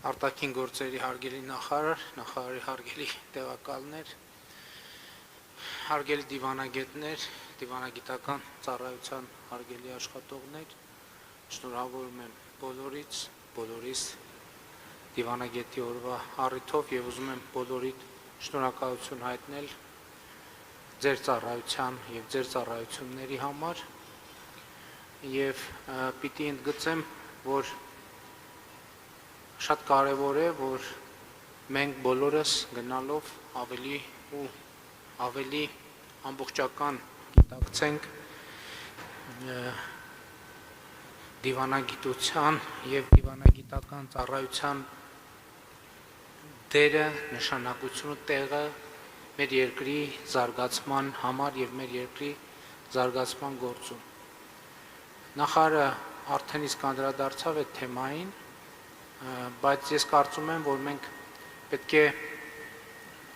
Արտաքին գործերի հարգելի նախարար, նախարարի հարգելի տեղակալներ, հարգելի դիվանագետներ, դիվանագիտական ծառայության հարգելի աշխատողներ, շնորհավորում եմ բոլորիս դիվանագետի օրվա առիթով եւ ուզում եմ բոլորիդ շնորհակալություն հայտնել ձեր ծառայության եւ ձեր ծառայությունների համար եւ պիտի ընդգծեմ, որ շատ կարևոր է, որ մենք բոլորս գնալով ավելի ու ավելի ամբողջական գիտակցենք դիվանագիտության եւ դիվանագիտական ծառայության դերը, նշանակությունը, տեղը մեր երկրի զարգացման համար եւ մեր երկրի զարգացման գործում։ Նախարարը արդեն իսկ անդրադարձավ այդ թեմային, բայց ես կարծում եմ, որ մենք պետք է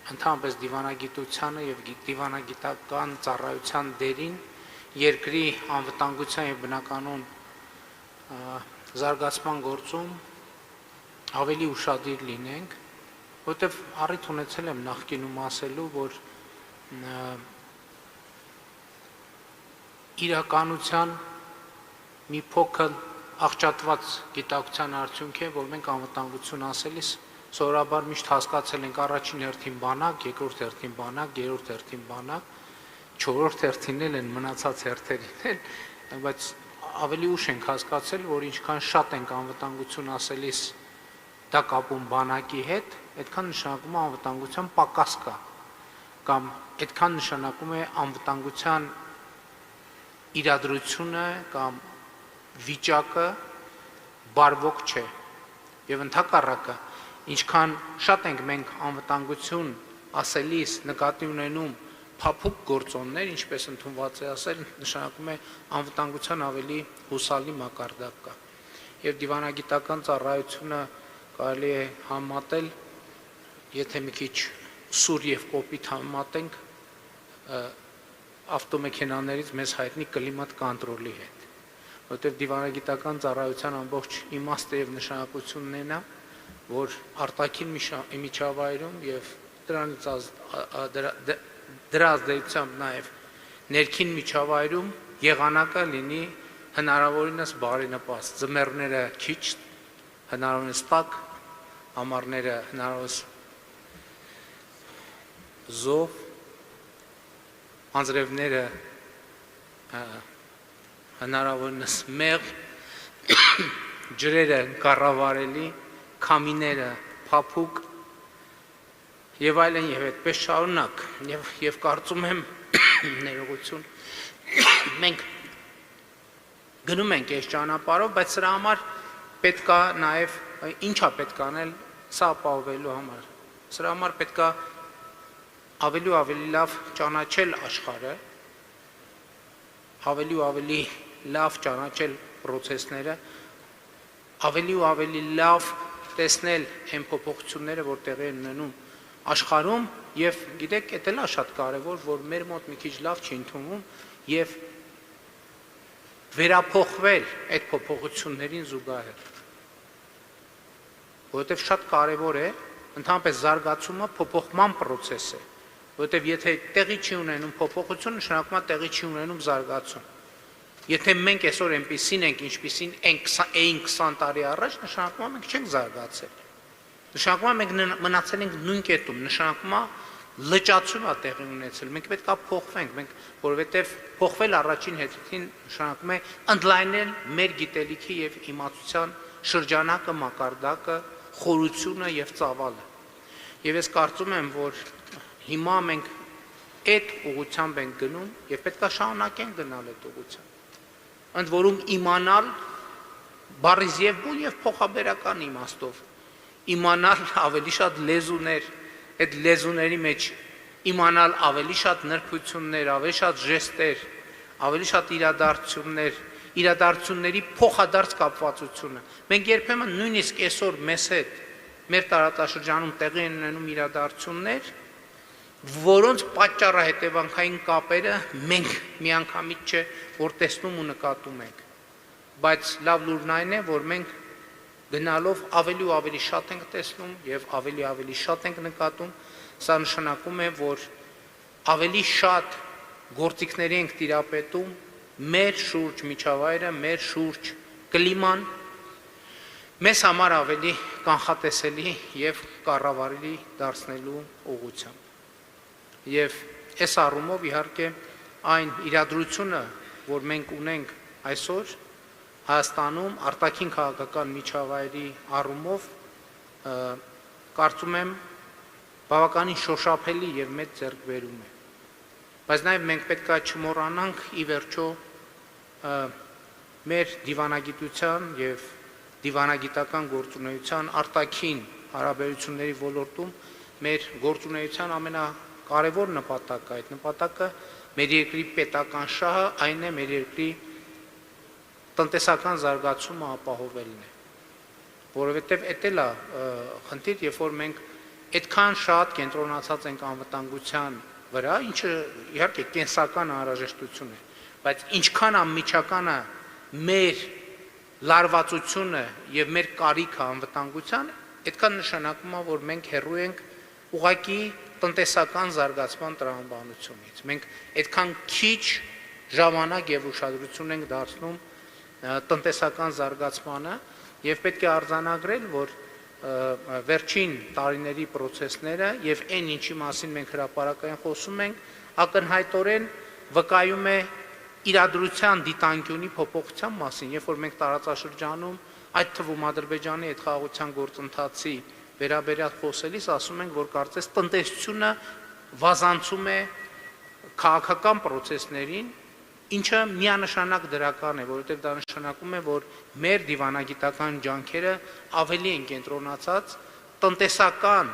ընդհանրապես դիվանագիտությանը եւ դիվանագիտական ծառայության դերին երկրի անվտանգության եւ բնականոն զարգացման գործում ավելի ուշադիր լինենք, որտեղ առիթ ունեցել եմ նախկինում ասելու, որ իրականության մի փոքր աղճատված գիտակցության արդյունք է, որ մենք անվտանգություն ասելիս սովորաբար միշտ հասկացել ենք առաջին հերթին բանակ, երկրորդ հերթին բանակ, երրորդ հերթին բանակ, չորրորդ հերթին են մնացած հերթերին, բայց ավելի ուշ ենք հասկացել, որ ինչքան շատ ենք անվտանգություն ասելիս դա կապում բանակի հետ, այդքան նշանակում է անվտանգության պակաս կա, կամ այդքան նշանակում է անվտանգության իրադրությունը կամ վիճակը բարվոք չէ եւ ընդհակառակը ինչքան շատ ենք մենք անվտանգություն ասելիս նկատի ունենում փափուկ գործոններ, ինչպես ընդունված է ասել, նշանակում է անվտանգության ավելի հուսալի մակարդակ կա եւ դիվանագիտական ծառայությունը կարելի է համատել, եթե մի քիչ սուր եւ կոպիտ համատենք ավտոմեքենաներից մեզ հայտնի կլիմատ կոնտրոլի հետ, որտեղ դիվանագիտական ծառայության ամբողջ իմաստը եւ նշանակությունն է նա, որ արտաքին միջավայրում եւ դրա ազդեցությամբ նաեւ ներքին միջավայրում եղանակը լինի հնարավորինս բարենպաստ, ձմեռները քիչ, հնարավորինս տաք, ամառները հնարավորինս զով, անձրևները հնարավորինս մեղ, ջրերը կառավարելի, քամիները փափուկ եւ այլն եւ այդպես շարունակ եւ կարծում եմ ներողություն մենք գնում ենք այս ճանապարհով, բայց սրա համար պետքա նաեւ ինչա պետք անել սա ապահովելու համար։ Սրա համար պետքա ավելի ու ավելի լավ ճանաչել աշխարհը, ավելի ու ավելի լավ ճանաչել process-ները, ավելի ու ավելի լավ տեսնել այն փոփոխությունները, որ տեղի են ունենում աշխարհում եւ գիտեք, դա էլ է շատ կարեւոր, որ մեր մոտ մի քիչ լավ չի ընդունվում եւ վերափոխվել այդ փոփոխություններին զուգահեռ։ Որովհետեւ շատ կարեւոր է ընդհանրապես զարգացումը փոփոխման process է, որովհետեւ եթե տեղի չի ունենում փոփոխություն, նշանակում է տեղի չի ունենում զարգացում։ Եթե մենք այսօր այնպեսին ենք, ինչպեսին էինք 20 տարի առաջ, նշանակում է մենք չենք զարգացել։ Նշանակում է մենք մնացել ենք նույն կետում, նշանակում է լճացում է տեղի ունեցել։ Մենք պետք է փոխվենք, մենք որովհետև փոխվել առաջին հերթին նշանակում է ընդլայնել մեր գիտելիքի եւ իմացության շրջանակը, մակարդակը, խորությունը եւ ծավալը։ Եվ ես կարծում եմ, որ հիմա մենք այդ ուղղությամբ ենք գնում եւ պետք է շարունակենք գնալ այդ ուղղությամբ։ Ընդ որում իմանալ բառից եւ փոխաբերական իմաստով, իմանալ ավելի շատ լեզուներ, այդ լեզուների մեջ իմանալ ավելի շատ նրբություններ, ավելի շատ ժեստեր, ավելի շատ իրադարձությունների փոխադարձ կապվածությունը։ Մենք երբեմն նույնիսկ այսօր մեզ հետ մեր տարածաշրջանում տեղի են ունենում իրադարձություններ, որոնց պատճառահետևանքային կապերը մենք միանգամից չէ որ տեսնում ու նկատում ենք, բայց լավ լուրն այն է, որ մենք գնալով ավելի ու ավելի շատ ենք տեսնում եւ ավելի շատ ենք նկատում, սա նշանակում է, որ ավելի շատ գործիքների ենք տիրապետում մեր շուրջ միջավայրը, մեր շուրջ կլիման, մեզ համար ավելի կանխատեսելի եւ կառավարելի դարձնելու ուղղությամբ։ Եվ այս առումով իհարկե այն իրադրությունը, որ մենք ունենք այսօր Հայաստանում արտաքին քաղաքական միջավայրի առումով կարծում եմ բավականին շոշափելի եւ մեծ ձեռքբերում է։ Բայց նաեւ մենք պետք է չմոռանանք ի վերջո մեր դիվանագիտության եւ դիվանագիտական գործունեության արտաքին հարաբերությունների ոլորտում մեր գործունեության ամենակարևոր նպատակը, այդ նպատակը մեր երկրի պետական շահը, այն է մեր երկրի տնտեսական զարգացումը ապահովելն է, որովհետև էդ էլ է խնդիր, երբ որ մենք այդքան շատ կենտրոնացած ենք անվտանգության վրա, ինչը իհարկե կենսական անհրաժեշտություն է, բայց ինչքան անմիջական է մեր լարվածությունը եւ մեր կարիքը անվտանգության, այդքան նշանակում է, որ մենք հեռու ենք ուղղակի տնտեսական զարգացման տրամաբանությունից։ Մենք այդքան քիչ ժամանակ եւ ուշադրություն ենք դարձնում տնտեսական զարգացմանը եւ պետք է արձանագրել, որ վերջին տարիների process-ները եւ այն ինչի մասին մենք հրապարակային խոսում ենք, ակնհայտորեն վկայում է իրադրության դիտանկյունի փոփոխության մասին, երբ որ մենք տարածաշրջանում, այդ թվում Ադրբեջանի այդ խաղաղության գործընթացի վերաբերյալ խոսելիս ասում ենք, որ կարծես տնտեսությունը վազանցում է քաղաքական process-ներին, ինչը միանշանակ դրական է, որովհետև դա նշանակում է, որ մեր դիվանագիտական ջանքերը ավելի են կենտրոնացած տնտեսական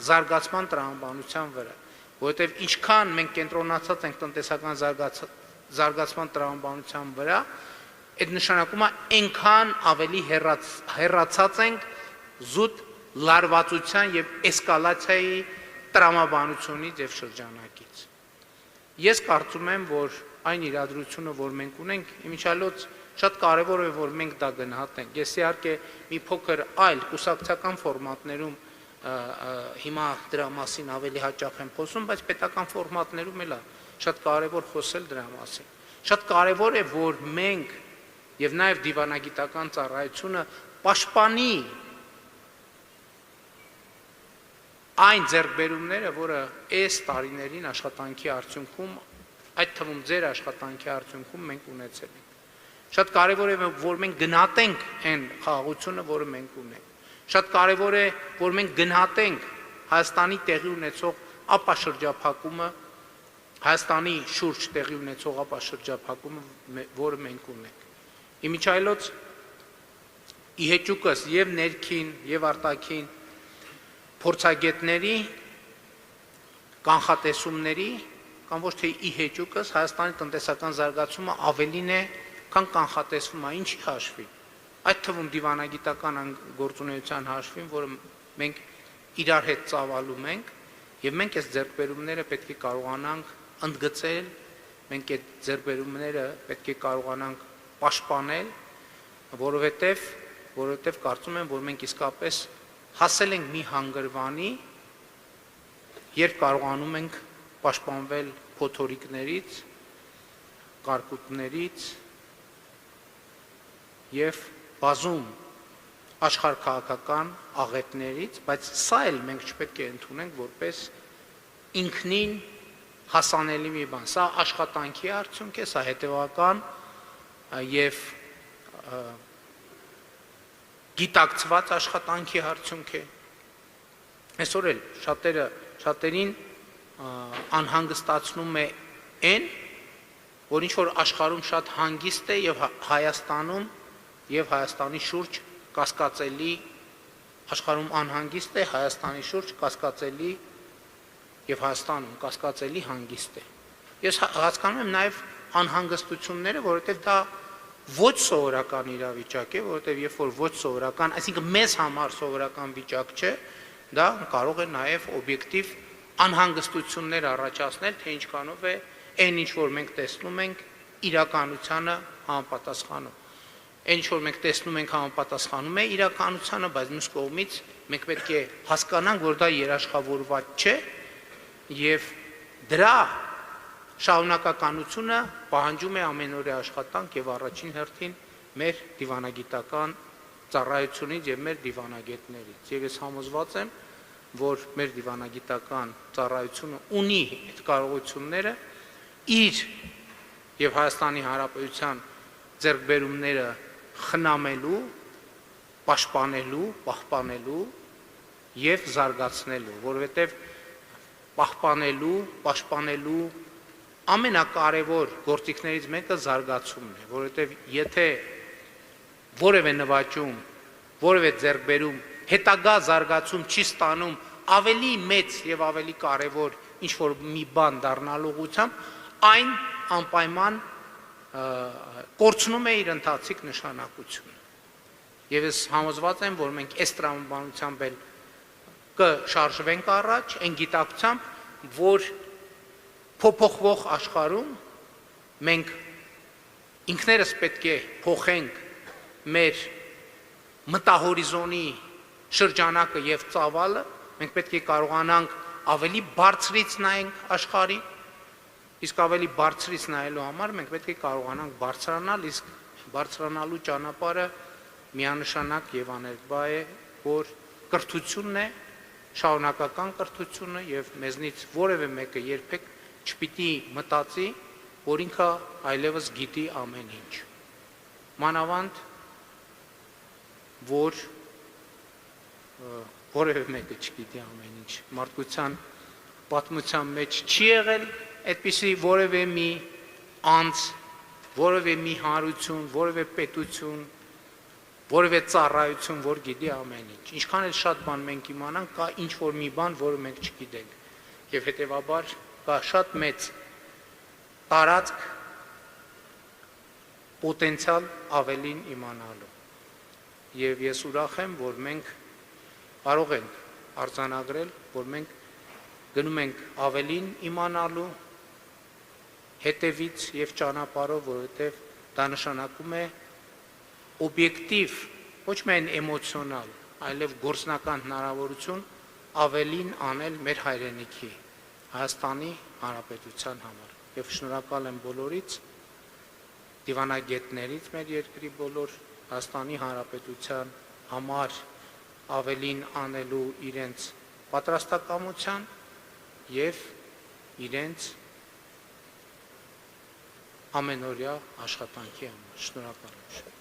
զարգացման տրամաբանության վրա, որովհետև ինչքան մենք կենտրոնացած ենք տնտեսական զարգացման տրամաբանության վրա, այդ նշանակում է այնքան ավելի հեռացած ենք զուտ լարվածության եւ էսկալացիայի տրամաբանությունից եւ շրջանակից։ Ես կարծում եմ, որ այն իրադրությունը, որ մենք ունենք, իմիջիալոց շատ կարևոր է, որ մենք դա գնահատենք։ Ես իհարկե մի փոքր այլ կուսակցական ֆորմատներում հիմա դրա մասին ավելի հաճախ եմ խոսում, բայց պետական ֆորմատներում էլ է շատ կարևոր խոսել դրա մասին։ Շատ կարևոր է, որ մենք եւ նաեւ դիվանագիտական ծառայությունը պաշտպանի այն ձեռքբերումները, որը այս տարիներին աշխատանքի արդյունքում, այդ թվում ձեր աշխատանքի արդյունքում մենք ունեցել ենք։ Շատ կարևոր է, որ մենք գնահատենք այն խաղաղությունը, որը մենք ունենք։ Շատ կարևոր է, որ մենք գնահատենք Հայաստանի տեղի ունեցող ապաշրջափակումը, Հայաստանի շուրջ տեղի ունեցող ապաշրջափակումը, որը մենք ունենք։ Իմիջիայլոց իհեճուկս եւ ներքին եւ արտաքին փորձագետների կանխատեսումների կամ ոչ թե իհեճուկս Հայաստանի տնտեսական զարգացումը ավելին է, քան կանխատեսվում է, ինչի հաշվի։ Այդ թվում դիվանագիտական գործունեության հաշվին, որը մենք իրար հետ ծավալում ենք, եւ մենք այս ձեռքբերումները պետք է կարողանանք ընդգծել, մենք այդ ձեռքբերումները պետք է կարողանանք պաշտպանել, որովհետև կարծում եմ, որ մենք իսկապես հասել ենք մի հանգրվանի, երբ կարողանում ենք պաշտպանվել փոթորիկներից, կարկուտներից եւ բազում աշխարհքաղաքական աղետներից, բայց սա էլ մենք չպետք է ընդունենք որպես ինքնին հասանելի մի բան։ Սա աշխատանքի արդյունք է, սա հետևական եւ գիտակցված աշխատանքի արդյունք է։ Այսօր էլ շատերին անհանգստացնում է այն, որ ինչ որ աշխարհում շատ հանգիստ է եւ Հայաստանում եւ Հայաստանի շուրջ կասկածելի, աշխարհում անհանգիստ է, Հայաստանի շուրջ կասկածելի եւ Հայաստանում կասկածելի հանգիստ է։ Ես հասկանում եմ նաեւ անհանգստությունները, որովհետեւ դա ոչ սովորական իրավիճակ է, որովհետեւ երբ որ ոչ սովորական, այսինքն մեզ համար սովորական վիճակ չէ, դա կարող է նաեւ օբյեկտիվ անհանգստություններ առաջացնել, թե ինչքանով է այն ինչ որ մենք տեսնում ենք իրականությանը համապատասխանում։ Այն ինչ որ մենք տեսնում ենք համապատասխանում է իրականությանը, բայց մյուս կողմից մենք պետք է հասկանանք, որ դա երաշխավորված չէ եւ դրա շարունակականությունը պահանջում է ամենօրյա աշխատանք եւ առաջին հերթին մեր դիվանագիտական ծառայությունից եւ մեր դիվանագետներից։ Եվ ես համոզված եմ, որ մեր դիվանագիտական ծառայությունը ունի այդ կարողությունները իր եւ Հայաստանի Հանրապետության ձեռքբերումները խնամելու, պաշտպանելու, պահպանելու եւ զարգացնելու, որովհետեւ պահպանելու, պաշտպանելու ամենակարևոր գործիքներից մեկը զարգացումն է, որովհետեւ եթե որևէ նվաճում, որևէ ձեռքբերում հետագա զարգացում չի ստանում ավելի մեծ եւ ավելի կարևոր ինչ որ մի բան դառնալու ուղղությամբ, այն անպայման կորցնում է իր ընթացիկ նշանակությունը։ Եվ ես համոզված եմ, որ մենք այս տրամաբանությամբ էլ կշարժվենք առաջ, այն գիտակցությամբ, որ փոփոխվող աշխարհում մենք ինքներս պետք է փոխենք մեր մտահորիզոնի շրջանակը եւ ծավալը, մենք պետք է կարողանանք ավելի բարձրից նայենք աշխարհին, իսկ ավելի բարձրից նայելու համար մենք պետք է կարողանանք բարձրանալ, իսկ բարձրանալու ճանապարհը միանշանակ եւ աներկբա է, որ կրթությունն է, շարունակական կրթությունը եւ մեզնից որևէ մեկը երբեք չպիտի մտածի, որ ինքը այլևս գիտի ամեն ինչ։ Մանավանդ որ որևէ մեկը չգիտի ամեն ինչ։ Մարդկության պատմության մեջ չի եղել այդպիսի որևէ մի անձ, որևէ մի հանրություն, որևէ պետություն, որևէ ծառայություն, որ գիտի ամեն ինչ։ Ինչքան էլ շատ բան մենք իմանանք, կա ինչ որ մի բան, որը մենք չգիտենք։ Եվ հետևաբար կա շատ մեծ տարածք պոտենցիալ ավելին իմանալու։ Եվ ես ուրախ եմ, որ մենք կարող ենք արձանագրել, որ մենք գնում ենք ավելին իմանալու հետևից եւ ճանապարհով, որովհետեւ դա նշանակում է օբյեկտիվ, ոչ միայն էմոցիոնալ, այլև գործնական հնարավորություն ավելին անել մեր հայրենիքի Հայաստանի Հանրապետության համար։ Եվ շնորհակալ եմ բոլորից, դիվանագետներից մեր երկրի բոլոր Հայաստանի Հանրապետության համար ավելին անելու իրենց պատրաստակամության եւ իրենց ամենօրյա աշխատանքի համար։ Շնորհակալ եմ։